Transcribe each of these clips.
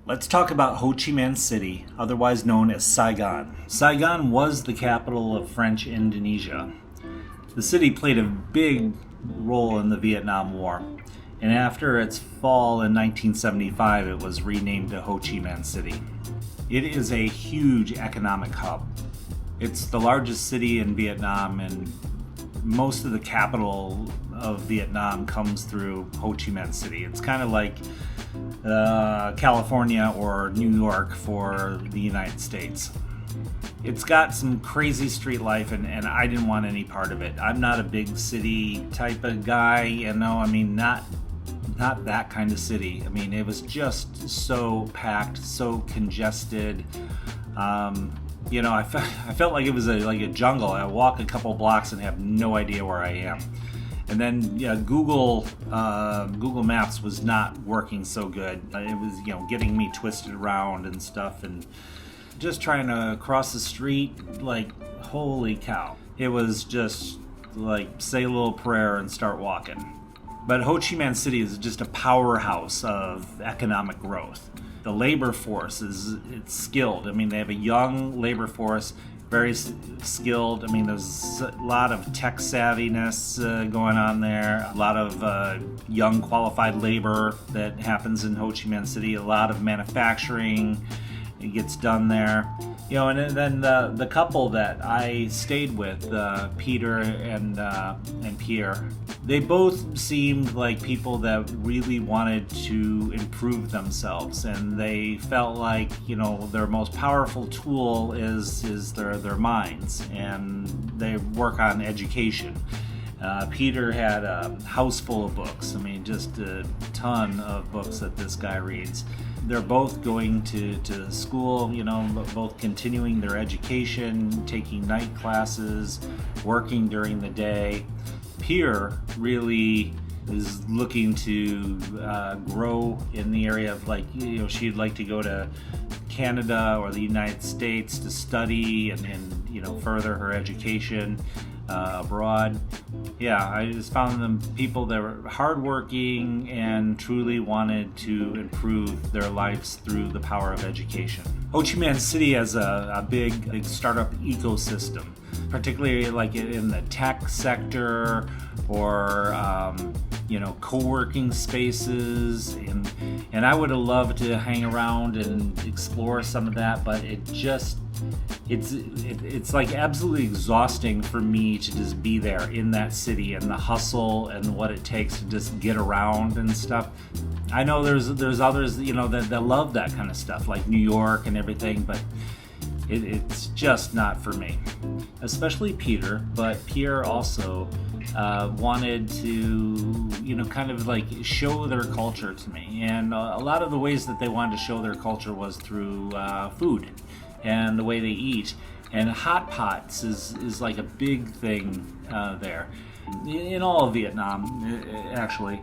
Let's talk about Ho Chi Minh City, otherwise known as Saigon. Saigon was the capital of French Indonesia. The city played a big role in the Vietnam War, and after its fall in 1975, it was renamed to Ho Chi Minh City. It is a huge economic hub. It's the largest city in Vietnam, and most of the capital of Vietnam comes through Ho Chi Minh City. It's kind of like California or New York for the United States. It's got some crazy street life, and I didn't want any part of it. I'm not a big city type of guy, not that kind of city. It was just so packed, so congested. I felt like it was like a jungle. I walk a couple blocks and have no idea where I am. And then Google Maps was not working so good. It was getting me twisted around and stuff, and just trying to cross the street, like, holy cow. It was just like say a little prayer and start walking. But Ho Chi Minh City is just a powerhouse of economic growth. The labor force it's skilled. They have a young labor force, very skilled. There's a lot of tech savviness going on there. A lot of young qualified labor that happens in Ho Chi Minh City. A lot of manufacturing gets done there. And then the couple that I stayed with, Peter and Pierre, they both seemed like people that really wanted to improve themselves, and they felt like their most powerful tool is their minds, and they work on education. Peter had a house full of books. Just a ton of books that this guy reads. They're both going to school, both continuing their education, taking night classes, working during the day. Pierre really is looking to grow in the area of she'd like to go to Canada or the United States to study and further her education abroad. Yeah, I just found them people that were hardworking and truly wanted to improve their lives through the power of education. Ho Chi Minh City has a big startup ecosystem, particularly like in the tech sector or co-working spaces, and I would have loved to hang around and explore some of that, but it's like absolutely exhausting for me to just be there in that city and the hustle and what it takes to just get around and stuff. I know there's others that love that kind of stuff, like New York and everything, but it's just not for me. Especially Peter, but Pierre also wanted to kind of like show their culture to me, and a lot of the ways that they wanted to show their culture was through food and the way they eat. And hot pots is like a big thing there in all of Vietnam, actually.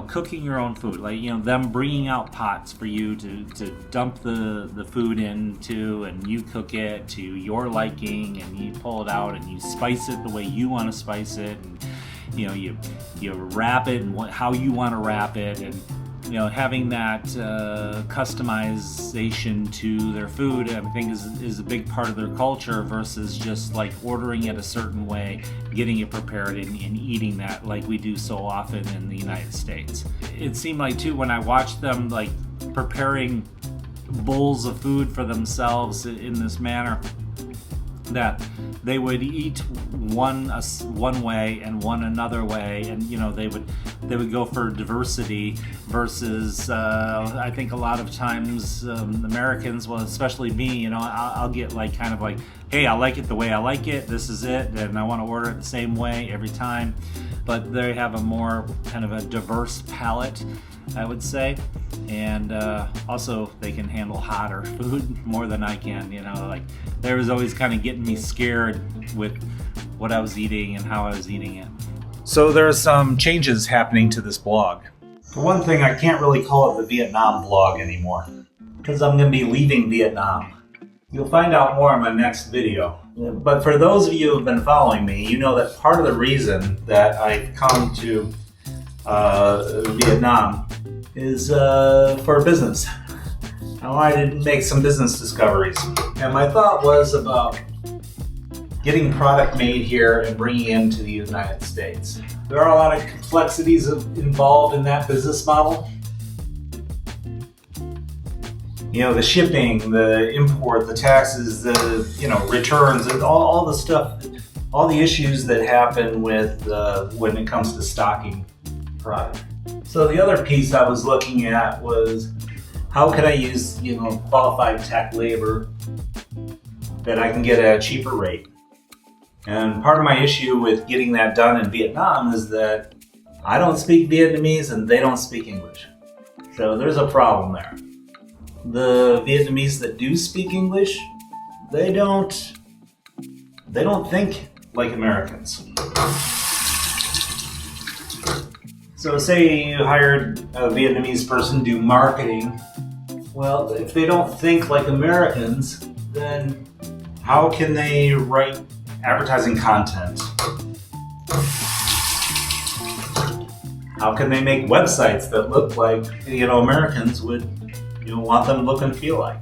Cooking your own food, like them bringing out pots for you to dump the food into, and you cook it to your liking, and you pull it out and you spice it the way you want to spice it, and you wrap it and how you want to wrap it, and having that customization to their food, I think is a big part of their culture, versus just like ordering it a certain way, getting it prepared and eating that like we do so often in the United States. It seemed like too, when I watched them like preparing bowls of food for themselves in this manner, that they would eat one way and one another way, and they would go for diversity versus I think a lot of times Americans, well, especially me, I'll get like kind of like, hey, I like it the way I like it, this is it, and I want to order it the same way every time. But they have a more kind of a diverse palate, I would say, and also they can handle hotter food more than I can. Like there was always kind of getting me scared with what I was eating and how I was eating it. So there's some changes happening to this blog. For one thing, I can't really call it the Vietnam blog anymore, because I'm going to be leaving Vietnam. You'll find out more in my next video. But for those of you who have been following me, you know that part of the reason that I've come to Vietnam is for business. I wanted to make some business discoveries. And my thought was about getting product made here and bringing it into the United States. There are a lot of complexities involved in that business model. You know, the shipping, the import, the taxes, the, you know, returns, and all the stuff, all the issues that happen with when it comes to stocking product. So the other piece I was looking at was how could I use, you know, qualified tech labor that I can get at a cheaper rate. And part of my issue with getting that done in Vietnam is that I don't speak Vietnamese and they don't speak English. So there's a problem there. The Vietnamese that do speak English, they don't think like Americans. So say you hired a Vietnamese person to do marketing. Well, if they don't think like Americans, then how can they write advertising content? How can they make websites that look like, you know, Americans would, you know, want them to look and feel like?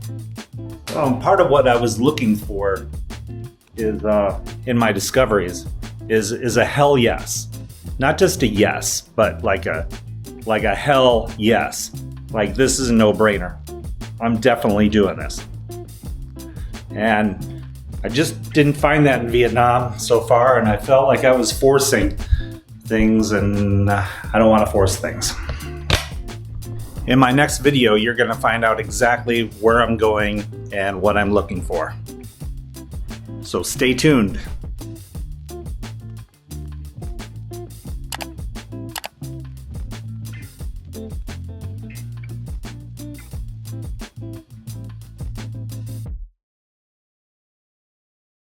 Part of what I was looking for is in my discoveries is a hell yes. Not just a yes, but like a hell yes. Like, this is a no-brainer. I'm definitely doing this. And I just didn't find that in Vietnam so far, and I felt like I was forcing things, and I don't want to force things. In my next video, you're going to find out exactly where I'm going and what I'm looking for. So stay tuned.